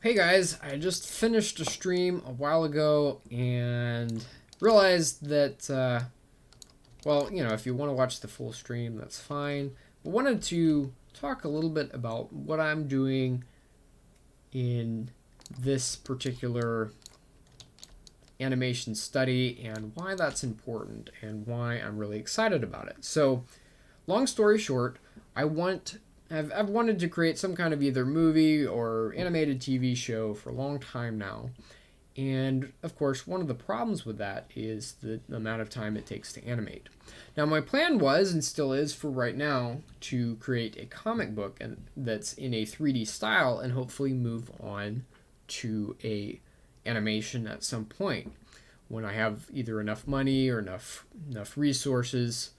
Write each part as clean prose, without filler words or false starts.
Hey guys, I just finished a stream a while ago and realized that, if you want to watch the full stream, that's fine. But wanted to talk a little bit about what I'm doing in this particular animation study and why that's important and why I'm really excited about it. So, long story short, I've wanted to create some kind of either movie or animated TV show for a long time now. And of course, one of the problems with that is the amount of time it takes to animate. Now, my plan was and still is for right now to create a comic book that's in a 3D style and hopefully move on to a animation at some point when I have either enough money or enough resources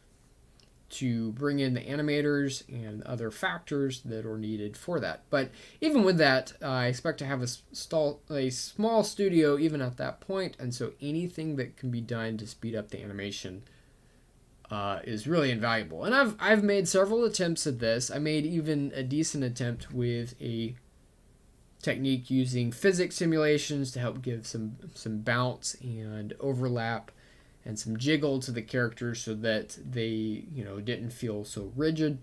to bring in the animators and other factors that are needed for that. But even with that, I expect to have a small studio even at that point, and so anything that can be done to speed up the animation is really invaluable. And I've made several attempts at this. I made even a decent attempt with a technique using physics simulations to help give some bounce and overlap and some jiggle to the characters so that they didn't feel so rigid,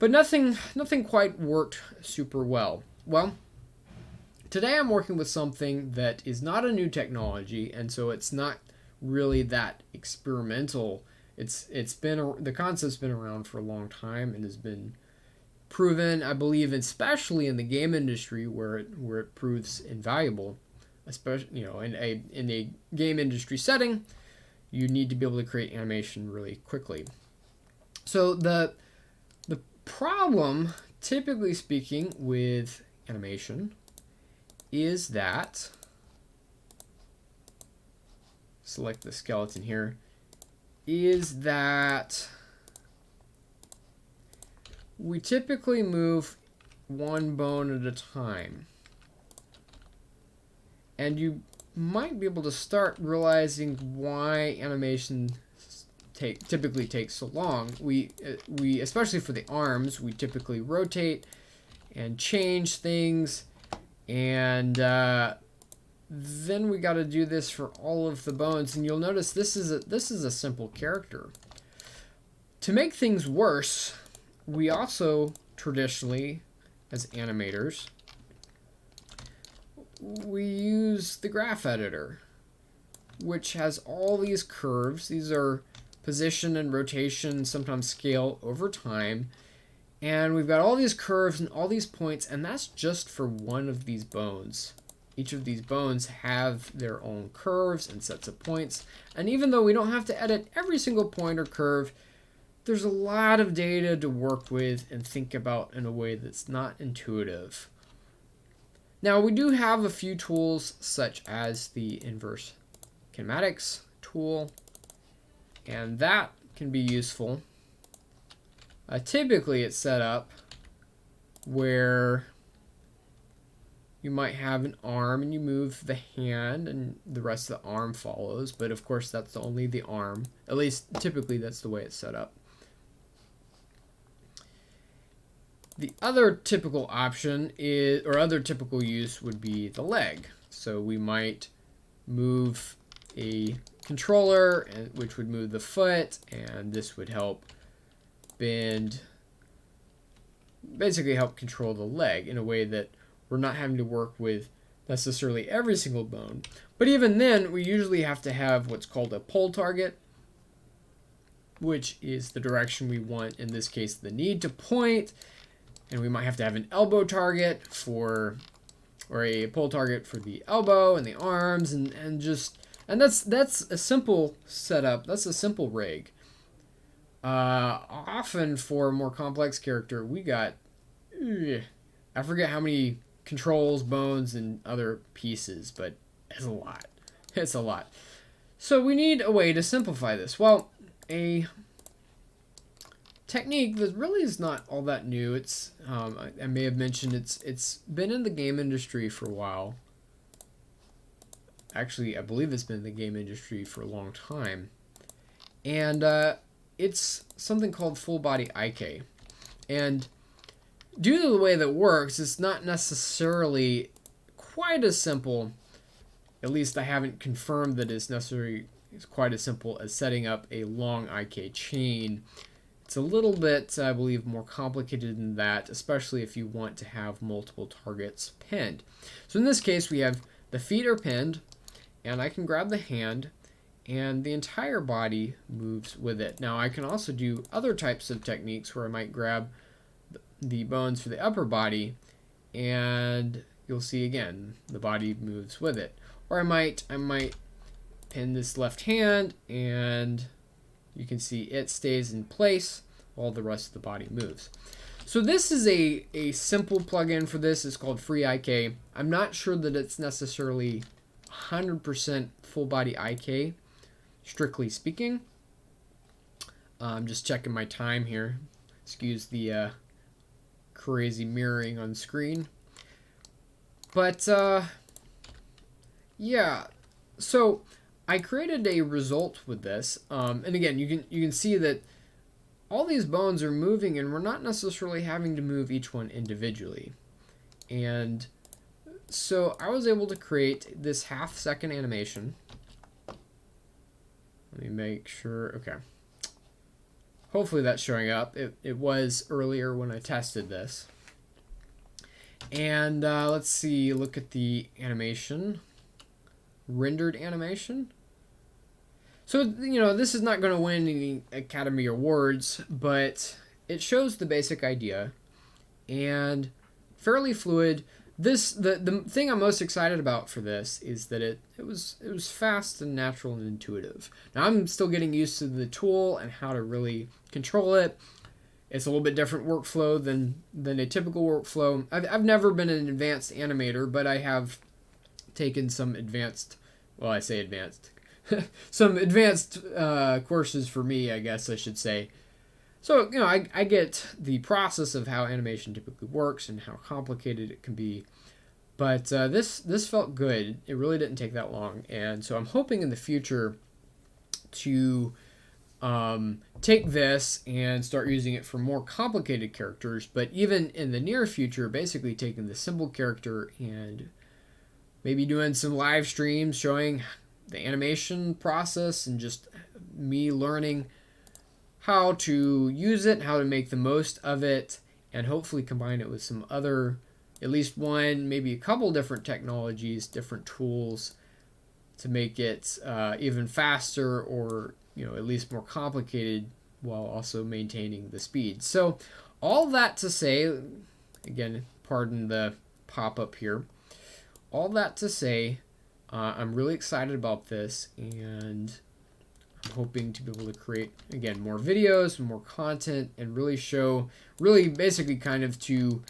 but nothing quite worked super well. Well, today I'm working with something that is not a new technology, and so it's not really that experimental. The concept's been around for a long time and has been proven, I believe, especially in the game industry where it proves invaluable, especially in a game industry setting. You need to be able to create animation really quickly. So the problem, typically speaking, with animation is that, select the skeleton here, is that we typically move one bone at a time. And you might be able to start realizing why animation typically takes so long. We especially for the arms, we typically rotate and change things, and then we got to do this for all of the bones. And you'll notice this is a simple character. To make things worse, we also traditionally, as animators, we use the graph editor, which has all these curves. These are position and rotation, sometimes scale over time. And we've got all these curves and all these points, and that's just for one of these bones. Each of these bones have their own curves and sets of points. And even though we don't have to edit every single point or curve, there's a lot of data to work with and think about in a way that's not intuitive. Now, we do have a few tools such as the inverse kinematics tool, and that can be useful. Typically, it's set up where you might have an arm and you move the hand and the rest of the arm follows, but of course that's only the arm. At least typically that's the way it's set up. The other typical option is, or other typical use would be the leg. So we might move a controller, which would move the foot, and this would help basically help control the leg in a way that we're not having to work with necessarily every single bone. But even then, we usually have to have what's called a pull target, which is the direction we want, in this case, the knee to point. And we might have to have an elbow target or a pull target for the elbow and the arms, and that's a simple setup. That's a simple rig. Often for a more complex character, we got I forget how many controls, bones, and other pieces, but it's a lot. It's a lot. So we need a way to simplify this. Well, a technique that really is not all that new. It's I may have mentioned it's been in the game industry for a while. Actually, I believe it's been in the game industry for a long time, and it's something called full body IK. And due to the way that it works, it's not necessarily quite as simple, at least I haven't confirmed that it's necessarily quite as simple as setting up a long IK chain. It's a little bit, I believe, more complicated than that, especially if you want to have multiple targets pinned. So in this case, we have the feet are pinned, and I can grab the hand, and the entire body moves with it. Now, I can also do other types of techniques where I might grab the bones for the upper body, and you'll see again, the body moves with it. Or I might pin this left hand, and you can see it stays in place while the rest of the body moves. So this is a simple plugin for this. It's called FreeIK. I'm not sure that it's necessarily 100% full body IK, strictly speaking. I'm just checking my time here. Excuse the crazy mirroring on screen. But yeah, so I created a result with this, and again, you can see that all these bones are moving, and we're not necessarily having to move each one individually. And so I was able to create this half-second animation. Let me make sure. Okay. Hopefully that's showing up. It was earlier when I tested this. And let's see. Look at the animation. Rendered animation. So, you know, this is not going to win any Academy Awards, but it shows the basic idea and fairly fluid. The thing I'm most excited about for this is that it was fast and natural and intuitive. Now, I'm still getting used to the tool and how to really control it. It's a little bit different workflow than a typical workflow. I've never been an advanced animator, but I have taken some advanced, well, I say advanced, some advanced courses for me, I guess I should say. So, you know, I get the process of how animation typically works and how complicated it can be. But this felt good. It really didn't take that long. And so I'm hoping in the future to take this and start using it for more complicated characters. But even in the near future, basically taking the simple character and maybe doing some live streams showing the animation process and just me learning how to use it, how to make the most of it, and hopefully combine it with some other, at least one, maybe a couple different technologies, different tools to make it even faster or, you know, at least more complicated while also maintaining the speed. So all that to say, again, pardon the pop-up here, all that to say, I'm really excited about this, and I'm hoping to be able to create, again, more videos, more content, and really show, really basically kind of to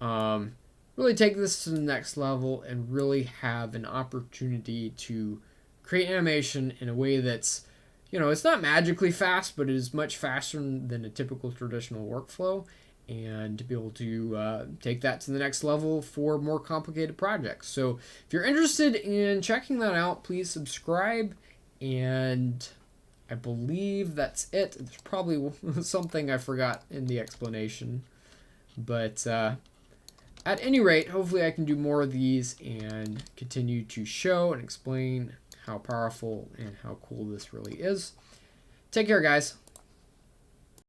really take this to the next level and really have an opportunity to create animation in a way that's, you know, it's not magically fast, but it is much faster than a typical traditional workflow, and to be able to take that to the next level for more complicated projects. So if you're interested in checking that out, please subscribe, and I believe that's it. There's probably something I forgot in the explanation, but at any rate, hopefully I can do more of these and continue to show and explain how powerful and how cool this really is. Take care, guys.